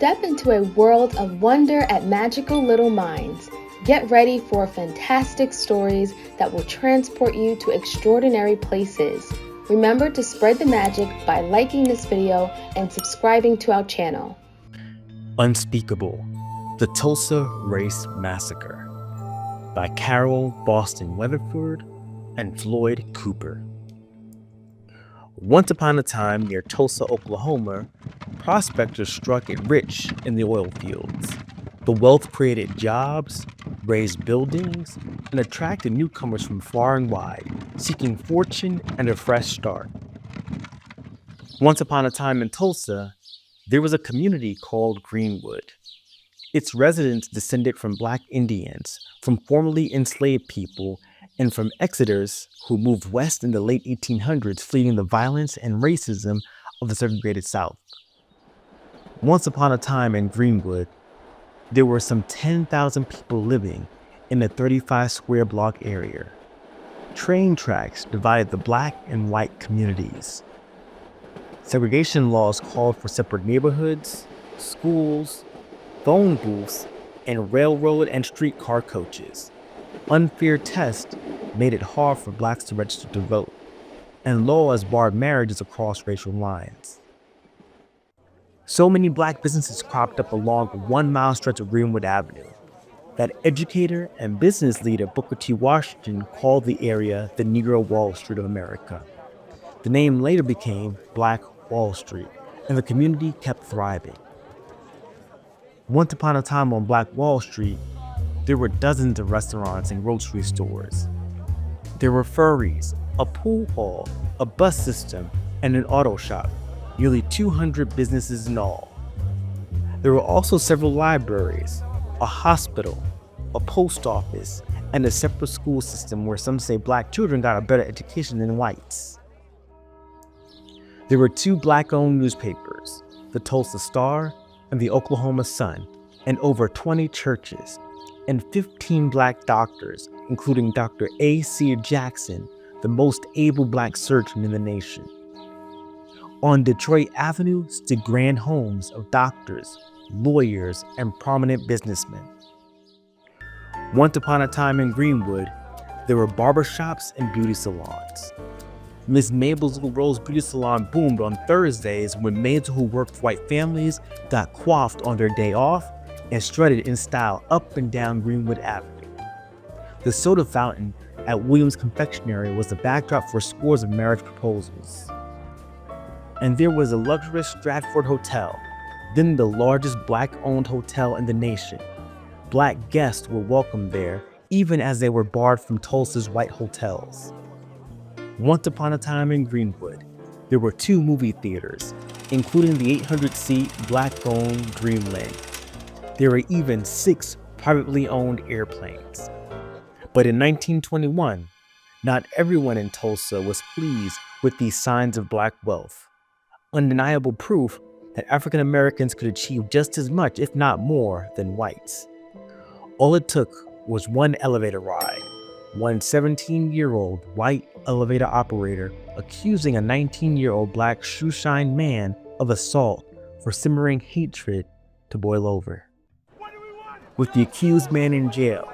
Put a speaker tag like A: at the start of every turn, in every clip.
A: Step into a world of wonder at magical little minds. Get ready for fantastic stories that will transport you to extraordinary places. Remember to spread the magic by liking this video and subscribing to our channel.
B: Unspeakable The Tulsa Race Massacre by Carole Boston Weatherford and Floyd Cooper. Once upon a time near Tulsa, Oklahoma, prospectors struck it rich in the oil fields. The wealth created jobs, raised buildings, and attracted newcomers from far and wide, seeking fortune and a fresh start. Once upon a time in Tulsa, there was a community called Greenwood. Its residents descended from Black Indians, from formerly enslaved people, and from exoders who moved west in the late 1800s, fleeing the violence and racism of the segregated South. Once upon a time in Greenwood, there were some 10,000 people living in a 35 square block area. Train tracks divided the Black and white communities. Segregation laws called for separate neighborhoods, schools, phone booths, and railroad and streetcar coaches. Unfair tests made it hard for Blacks to register to vote, and laws barred marriages across racial lines. So many Black businesses cropped up along a 1-mile stretch of Greenwood Avenue that educator and business leader Booker T. Washington called the area the Negro Wall Street of America. The name later became Black Wall Street, and the community kept thriving. Once upon a time on Black Wall Street, there were dozens of restaurants and grocery stores. There were furries, a pool hall, a bus system, and an auto shop, nearly 200 businesses in all. There were also several libraries, a hospital, a post office, and a separate school system where some say Black children got a better education than whites. There were 2 Black-owned newspapers, the Tulsa Star and the Oklahoma Sun, and over 20 churches, and 15 Black doctors, including Dr. A.C. Jackson, the most able Black surgeon in the nation. On Detroit Avenue stood grand homes of doctors, lawyers, and prominent businessmen. Once upon a time in Greenwood, there were barbershops and beauty salons. Miss Mabel's Little Rose Beauty Salon boomed on Thursdays when maids who worked for white families got coiffed on their day off and strutted in style up and down Greenwood Avenue. The soda fountain at Williams Confectionery was the backdrop for scores of marriage proposals. And there was a luxurious Stratford Hotel, then the largest Black-owned hotel in the nation. Black guests were welcomed there, even as they were barred from Tulsa's white hotels. Once upon a time in Greenwood, there were 2 movie theaters, including the 800-seat Black-owned Dreamland. There were even 6 privately owned airplanes. But in 1921, not everyone in Tulsa was pleased with these signs of Black wealth. Undeniable proof that African Americans could achieve just as much, if not more, than whites. All it took was one elevator ride, one 17-year-old white elevator operator accusing a 19-year-old Black shoeshine man of assault for simmering hatred to boil over. With the accused man in jail,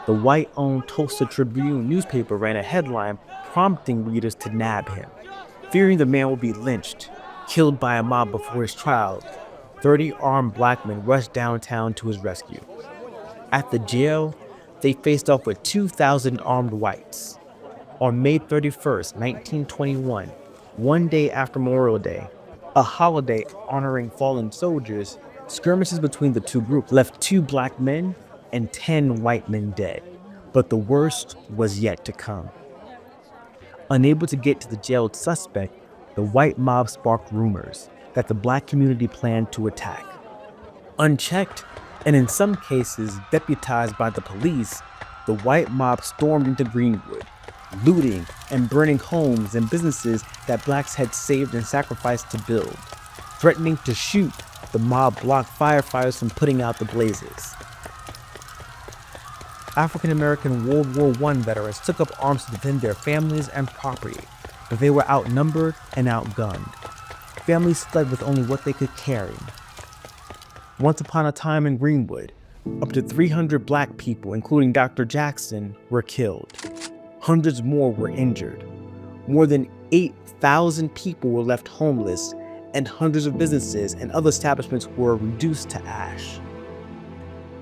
B: the white-owned Tulsa Tribune newspaper ran a headline prompting readers to nab him. Fearing the man would be lynched, killed by a mob before his trial, 30 armed Black men rushed downtown to his rescue. At the jail, they faced off with 2,000 armed whites. On May 31st, 1921, one day after Memorial Day, a holiday honoring fallen soldiers, skirmishes between the 2 groups left 2 Black men and 10 white men dead. But the worst was yet to come. Unable to get to the jailed suspect, the white mob sparked rumors that the Black community planned to attack. Unchecked, and in some cases deputized by the police, the white mob stormed into Greenwood, looting and burning homes and businesses that Blacks had saved and sacrificed to build. Threatening to shoot, the mob blocked firefighters from putting out the blazes. African American World War I veterans took up arms to defend their families and property, but they were outnumbered and outgunned. Families fled with only what they could carry. Once upon a time in Greenwood, up to 300 black people, including Dr. Jackson, were killed. Hundreds more were injured. More than 8,000 people were left homeless, and hundreds of businesses and other establishments were reduced to ash.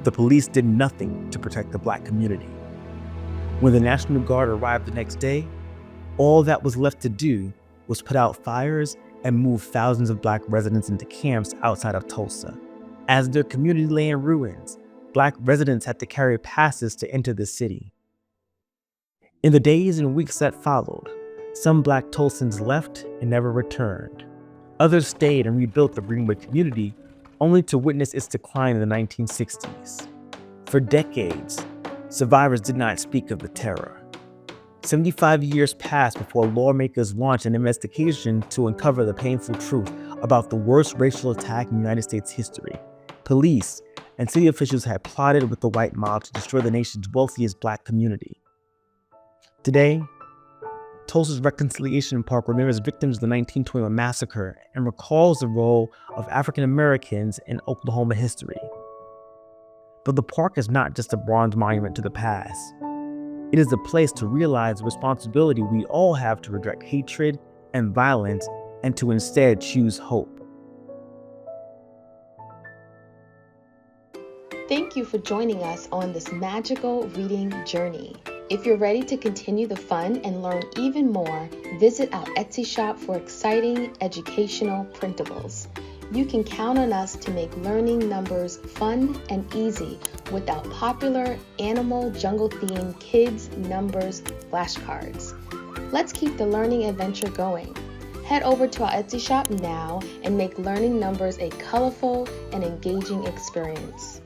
B: The police did nothing to protect the black community. When the National Guard arrived the next day, all that was left to do was put out fires and move thousands of black residents into camps outside of Tulsa. As their community lay in ruins, black residents had to carry passes to enter the city. In the days and weeks that followed, some black Tulsans left and never returned. Others stayed and rebuilt the Greenwood community, only to witness its decline in the 1960s. For decades, survivors did not speak of the terror. 75 years passed before lawmakers launched an investigation to uncover the painful truth about the worst racial attack in United States history. Police and city officials had plotted with the white mob to destroy the nation's wealthiest black community. Today, Tulsa's Reconciliation Park remembers victims of the 1921 massacre and recalls the role of African Americans in Oklahoma history. But the park is not just a bronze monument to the past. It is a place to realize the responsibility we all have to reject hatred and violence and to instead choose hope.
A: Thank you for joining us on this magical reading journey. If you're ready to continue the fun and learn even more, visit our Etsy shop for exciting educational printables. You can count on us to make learning numbers fun and easy with our popular animal jungle-themed kids numbers flashcards. Let's keep the learning adventure going. Head over to our Etsy shop now and make learning numbers a colorful and engaging experience.